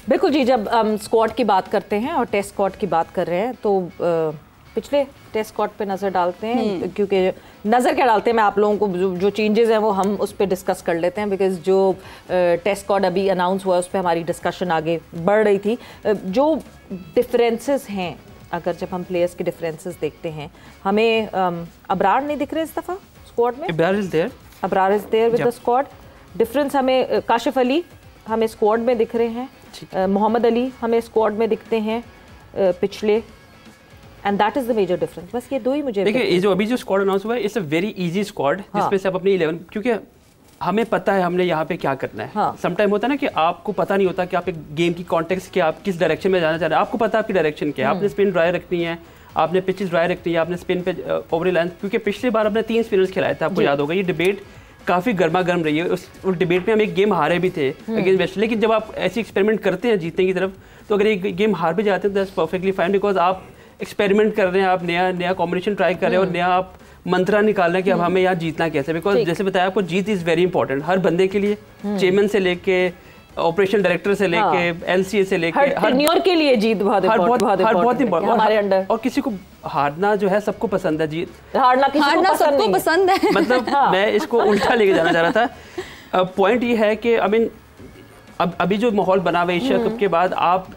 बिल्कुल जी, जब हम स्क्वाड की बात करते हैं और टेस्ट स्क्वाड की बात कर रहे हैं तो पिछले टेस्ट स्क्वाड पे नज़र डालते हैं, क्योंकि नज़र क्या डालते हैं, मैं आप लोगों को जो चेंजेस हैं वो हम उस पर डिस्कस कर लेते हैं, बिकॉज जो टेस्ट स्क्वाड अभी अनाउंस हुआ उस पर हमारी डिस्कशन आगे बढ़ रही थी। जो डिफरेंसेस हैं, अगर जब हम प्लेयर्स के डिफरेंसेस देखते हैं, हमें अबरार नहीं दिख रहे इस दफ़ा स्क्वाड में। Abrar is there with the squad. Difference हमें काशिफ अली हमें स्क्वाड में दिख रहे हैं, मोहम्मद अली हमें स्क्वाड में दिखते हैं पिछले, and that is the major difference. बस ये दो ही मुझे देखिए, ये जो अभी जो स्क्वाड अनाउंस हुआ है it's a very easy squad, जिसमें से आप अपनी 11, क्योंकि हमें पता है हमने यहाँ पे क्या करना है। समटाइम होता है ना कि आपको पता नहीं होता कि आप एक गेम की कॉन्टेक्स्ट क्या, आप किस डायरेक्शन में जाना चाह रहे हैं, आपको पता है आपकी डायरेक्शन क्या है, आपने स्पिन ड्राई रखनी है, आपने पिचेस ड्राई रखनी है, आपने स्पिन पे ओवर लाइन, क्योंकि पिछली बार आपने 3 स्पिनर्स खिलाए थे, आपको याद होगा। ये डिबेट काफ़ी गर्मा गर्म रही है, उस डिबेट में हम एक गेम हारे भी थे अगेंस्ट वेस्ट। लेकिन जब आप ऐसी एक्सपेरिमेंट करते हैं जीतने की तरफ, तो अगर एक गेम हार भी जाते हैं तो दैट्स परफेक्टली फाइन, बिकॉज आप एक्सपेरिमेंट कर रहे हैं, आप नया कॉम्बिनेशन ट्राई कर रहे हैं और नया आप मंत्रा निकाल रहे हैं कि अब हमें यहाँ जीतना कैसे। बिकॉज जैसे बताया आपको, जीत इज़ वेरी इंपॉर्टेंट हर बंदे के लिए, चेयरमैन से लेके ऑपरेशन डायरेक्टर से लेके एलसीए से लेके हर टेन्योर के लिए जीत बहुत इंपॉर्टेंट हमारे अंडर। और किसी को हारना जो है सबको पसंद है, जीत हारना सबको पसंद है। मतलब मैं इसको उल्टा लेके जाना चाह रहा था। पॉइंट ये है कि आई मीन अभी जो माहौल बना हुआ एशिया कप के बाद आप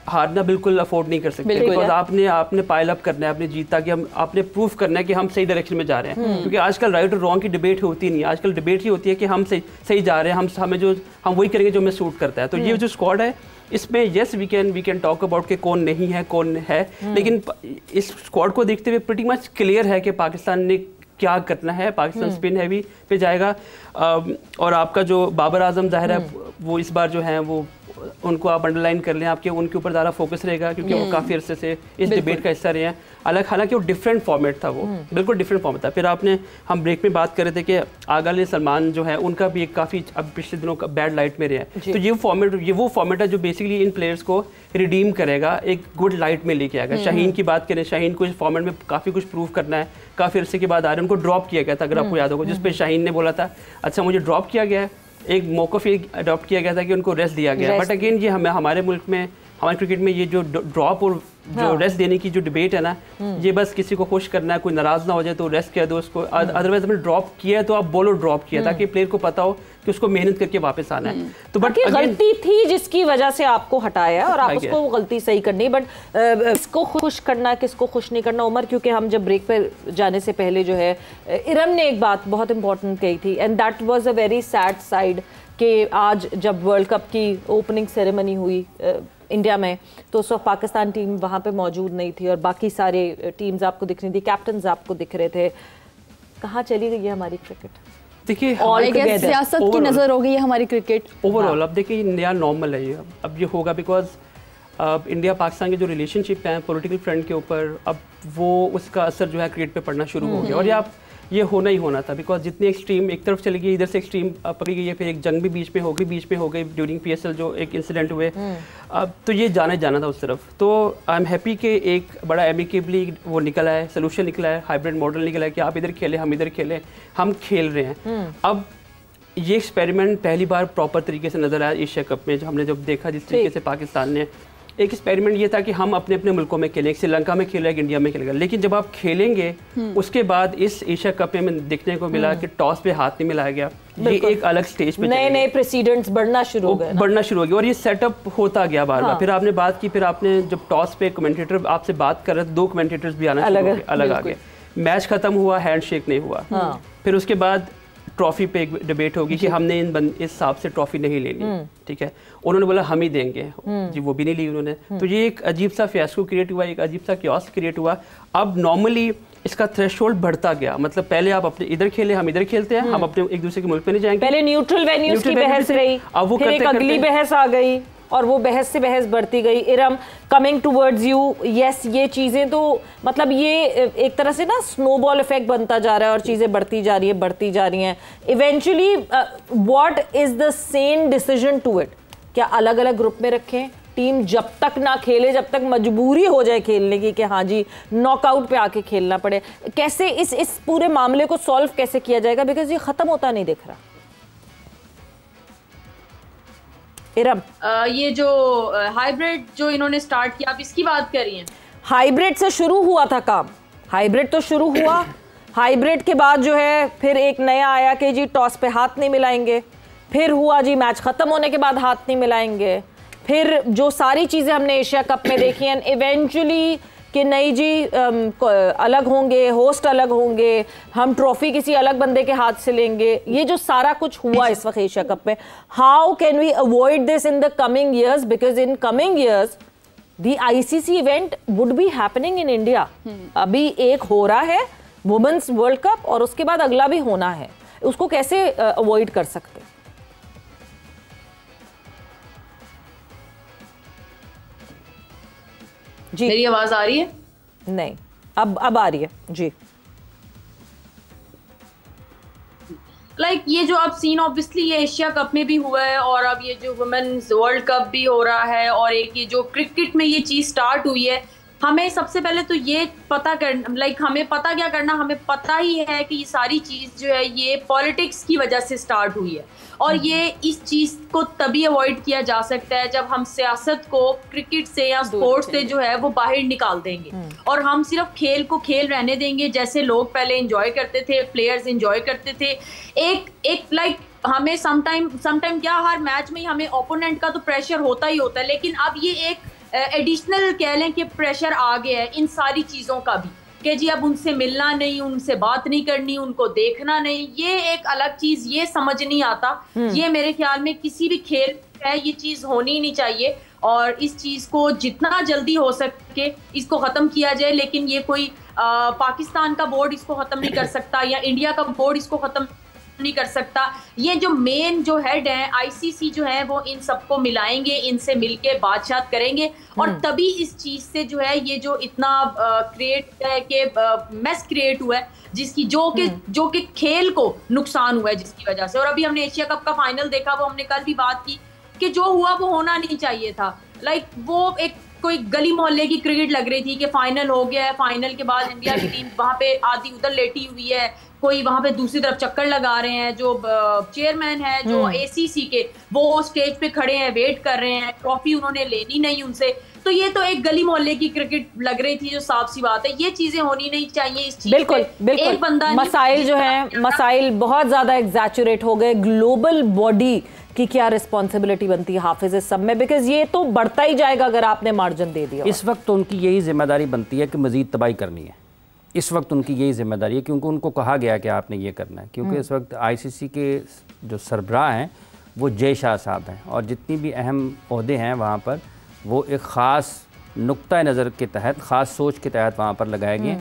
हारना बिल्कुल अफोर्ड नहीं कर सकते, बिकॉज आपने पाइल अप करना है अपनी जीत, ताकि हम आपने प्रूफ करना है कि हम सही डायरेक्शन में जा रहे हैं। क्योंकि आजकल राइट और रॉन्ग की डिबेट होती नहीं है, आजकल डिबेट ही होती है कि हम सही जा रहे हैं, हम वही करेंगे जो हमें सूट करता है। तो ये जो स्क्वाड है इसमें yes we can talk about कि कौन नहीं है कौन है, लेकिन इस स्क्वाड को देखते हुए प्रीटी मच क्लियर है कि पाकिस्तान ने क्या करना है। पाकिस्तान स्पिन हैवी पे जाएगा, और आपका जो बाबर आजम ज़ाहिर है वो इस बार जो है वो उनको आप अंडरलाइन कर लें, आपके उनके ऊपर ज़्यादा फोकस रहेगा, क्योंकि वो काफ़ी अरसे से इस डिबेट का हिस्सा रहे हैं। हालांकि वो डिफरेंट फॉर्मेट था, वो बिल्कुल डिफरेंट फॉर्मेट था। फिर हम ब्रेक में बात कर रहे थे कि आगा अली सलमान जो है उनका भी एक काफ़ी अब पिछले दिनों का बैड लाइट में रहे हैं। तो ये वो फॉर्मेट है जो बेसिकली इन प्लेयर्स को रिडीम करेगा, एक गुड लाइट में लेके आएगा। शाहीन की बात करें, शाहीन को इस फॉर्मेट में काफ़ी कुछ प्रूव करना है, काफ़ी अरसे के बाद आ रहे हैं। उनको ड्रॉप किया गया था, अगर आपको याद होगा, जिस पर शाहीन ने बोला था अच्छा मुझे ड्रॉप किया गया है, एक मौक़िफ़ ये अडॉप्ट किया गया था कि उनको रेस्ट दिया गया। बट अगेन ये हमारे मुल्क में, हमारे क्रिकेट में ये जो ड्रॉप और जो रेस्ट देने की जो डिबेट है ना, ये बस किसी को खुश करना है, कोई नाराज़ ना हो जाए तो रेस्ट कर दो उसको। अदरवाइज हमने ड्रॉप किया है तो आप बोलो ड्रॉप किया, ताकि प्लेयर को पता हो कि उसको मेहनत करके वापस आना है। तो बट गलती थी जिसकी वजह से आपको हटाया और आप उसको गलती सही करनी, बट किसको खुश करना किसको खुश नहीं करना। उमर, क्योंकि हम जब ब्रेक पर जाने से पहले जो है इरम ने एक बात बहुत इंपॉर्टेंट कही थी, and that was a very sad side, कि आज जब वर्ल्ड कप की ओपनिंग सेरेमनी हुई इंडिया में, तो उस वक्त पाकिस्तान टीम वहाँ पे मौजूद नहीं थी और बाकी सारे टीम्स आपको दिख रही थी, कैप्टन्स आपको दिख रहे थे। कहाँ चली गई है हमारी क्रिकेट? देखिए, सियासत की नज़र हो गई है हमारी क्रिकेट ओवरऑल। अब देखिए नया नॉर्मल है ये, अब ये होगा, बिकॉज अब इंडिया पाकिस्तान के जो रिलेशनशिप हैं पॉलिटिकल फ्रंट के ऊपर, अब वो उसका असर जो है क्रिकेट पे पड़ना शुरू हो गया। और ये होना ही होना था, बिकॉज जितनी एक्सट्रीम एक तरफ चली गई, इधर से एक्सट्रीम पकड़ी गई है, फिर एक जंग भी बीच में हो गई ड्यूरिंग PSL जो एक इंसिडेंट हुए, अब तो ये जाना था उस तरफ। तो आई एम हैप्पी कि एक बड़ा एमिकेबली वो निकला है, सोल्यूशन निकला है, हाइब्रिड मॉडल निकला है कि आप इधर खेलें हम इधर खेलें, हम खेल रहे हैं। अब ये एक्सपेरिमेंट पहली बार प्रॉपर तरीके से नजर आया एशिया कप में, जब देखा जिस तरीके से पाकिस्तान ने एक एक्सपेरिमेंट ये था कि हम अपने अपने मुल्कों में खेलें, श्रीलंका में खेलेगा, इंडिया में खेलेगा। लेकिन जब आप खेलेंगे उसके बाद इस एशिया कप में देखने को मिला कि टॉस पे हाथ नहीं मिलाया गया, ये एक अलग स्टेज पे नए प्रेसिडेंट्स बढ़ना शुरू हो गए और ये सेटअप होता गया बार बार। फिर आपने बात की, फिर आपने जब टॉस पे कमेंटेटर आपसे बात कर रहे थे, 2 कमेंटेटर्स भी आना अलग आ गए। मैच खत्म हुआ, हैंडशेक नहीं हुआ। फिर उसके बाद ट्रॉफी पे एक डिबेट होगी कि हमने इस हिसाब से ट्रॉफी नहीं लेनी, ठीक है, उन्होंने बोला हम ही देंगे जी, वो भी नहीं ली उन्होंने। तो ये एक अजीब सा फियास्को क्रिएट हुआ, एक अजीब सा क्योस क्रिएट हुआ। अब नॉर्मली इसका थ्रेशोल्ड बढ़ता गया, मतलब पहले आप अपने इधर खेले, हम इधर खेलते हैं, हम अपने एक दूसरे के मुल्क पे नहीं जाएंगे। पहले न्यूट्रल वेन्यूज की बहस रही, अब वो एक अगली बहस आ गई और वो बहस से बहस बढ़ती गई। Iram, coming towards you, yes, ये चीज़ें तो मतलब ये एक तरह से ना स्नोबॉल इफेक्ट बनता जा रहा है और चीज़ें बढ़ती जा रही हैं। Eventually what is the same decision to it? क्या अलग अलग ग्रुप में रखें टीम, जब तक ना खेले, जब तक मजबूरी हो जाए खेलने की कि हाँ जी नॉकआउट पे आके खेलना पड़े? कैसे इस पूरे मामले को सॉल्व कैसे किया जाएगा? बिकॉज ये ख़त्म होता नहीं दिख रहा। इरम, ये जो हाइब्रिड जो इन्होंने स्टार्ट किया, आप इसकी बात कर रही हैं? हाइब्रिड से शुरू हुआ था काम, हाइब्रिड तो शुरू हुआ, हाइब्रिड के बाद जो है फिर एक नया आया कि जी टॉस पे हाथ नहीं मिलाएंगे, फिर हुआ जी मैच ख़त्म होने के बाद हाथ नहीं मिलाएंगे, फिर जो सारी चीज़ें हमने एशिया कप में देखी हैं इवेंचुअली कि नहीं जी अलग होंगे, होस्ट अलग होंगे, हम ट्रॉफी किसी अलग बंदे के हाथ से लेंगे, ये जो सारा कुछ हुआ इस वक्त एशिया कप में, how can we avoid this in the coming years, because in coming years the ICC event would be happening in India. अभी एक हो रहा है वुमेन्स वर्ल्ड कप और उसके बाद अगला भी होना है, उसको कैसे अवॉइड कर सकते? जी मेरी आवाज आ रही है? नहीं, अब आ रही है जी। ये जो अब सीन ऑब्वियसली ये एशिया कप में भी हुआ है और अब ये जो वुमेन्स वर्ल्ड कप भी हो रहा है और एक ये जो क्रिकेट में ये चीज स्टार्ट हुई है, हमें सबसे पहले तो ये पता करना, हमें पता क्या करना, हमें पता ही है कि ये सारी चीज जो है ये पॉलिटिक्स की वजह से स्टार्ट हुई है और ये इस चीज को तभी अवॉइड किया जा सकता है जब हम सियासत को क्रिकेट से या स्पोर्ट्स से जो है वो बाहर निकाल देंगे और हम सिर्फ खेल को खेल रहने देंगे जैसे लोग पहले एंजॉय करते थे, प्लेयर्स एंजॉय करते थे। एक हमें समटाइम क्या हर मैच में ही हमें ओपोनेंट का तो प्रेशर होता ही होता है, लेकिन अब ये एक एडिशनल कह लें कि प्रेशर आ गया है इन सारी चीज़ों का भी कि जी अब उनसे मिलना नहीं, उनसे बात नहीं करनी, उनको देखना नहीं, ये एक अलग चीज़, ये समझ नहीं आता। ये मेरे ख्याल में किसी भी खेल है ये चीज़ होनी नहीं चाहिए और इस चीज़ को जितना जल्दी हो सके इसको ख़त्म किया जाए। लेकिन ये कोई पाकिस्तान का बोर्ड इसको ख़त्म नहीं कर सकता या इंडिया का बोर्ड इसको ख़त्म नहीं कर सकता। ये जो मेन जो हेड है आईसीसी जो है वो इन सबको मिलाएंगे, इनसे मिलके बातचीत करेंगे और तभी इस चीज से जो है ये जो इतना क्रिएट है कि मैस क्रिएट हुआ है जिसकी जो कि खेल को नुकसान हुआ है जिसकी वजह से। और अभी हमने एशिया कप का फाइनल देखा, वो हमने कल भी बात की कि जो हुआ वो होना नहीं चाहिए था। वो एक कोई गली मोहल्ले की क्रिकेट लग रही थी कि फाइनल हो गया है, फाइनल के बाद इंडिया की टीम वहां पे आधी उधर लेटी हुई है, कोई वहां पे दूसरी तरफ चक्कर लगा रहे हैं, जो चेयरमैन है जो एसीसी के वो स्टेज पे खड़े हैं, वेट कर रहे हैं, ट्रॉफी उन्होंने लेनी नहीं उनसे। तो ये तो एक गली मोहल्ले की क्रिकेट लग रही थी जो साफ सी बात है, ये चीजें होनी नहीं चाहिए। इस चीज बिल्कुल एक बंदा मसाइल जो है मसाइल बहुत ज्यादा एग्जैचुरेट हो गए। ग्लोबल बॉडी की क्या रिस्पॉन्सिबिलिटी बनती है हाफिज इस सब में, बिकॉज ये तो बढ़ता ही जाएगा अगर आपने मार्जिन दे दिया। इस वक्त तो उनकी यही जिम्मेदारी बनती है कि मजीद तबाही करनी है, इस वक्त उनकी यही जिम्मेदारी है क्योंकि उनको कहा गया कि आपने ये करना है। क्योंकि इस वक्त आईसीसी के जो सरबराह हैं वो जय शाह साहब हैं और जितनी भी अहम ओहदे हैं वहाँ पर वो एक ख़ास नुक्ता नज़र के तहत, ख़ास सोच के तहत वहाँ पर लगाए गए।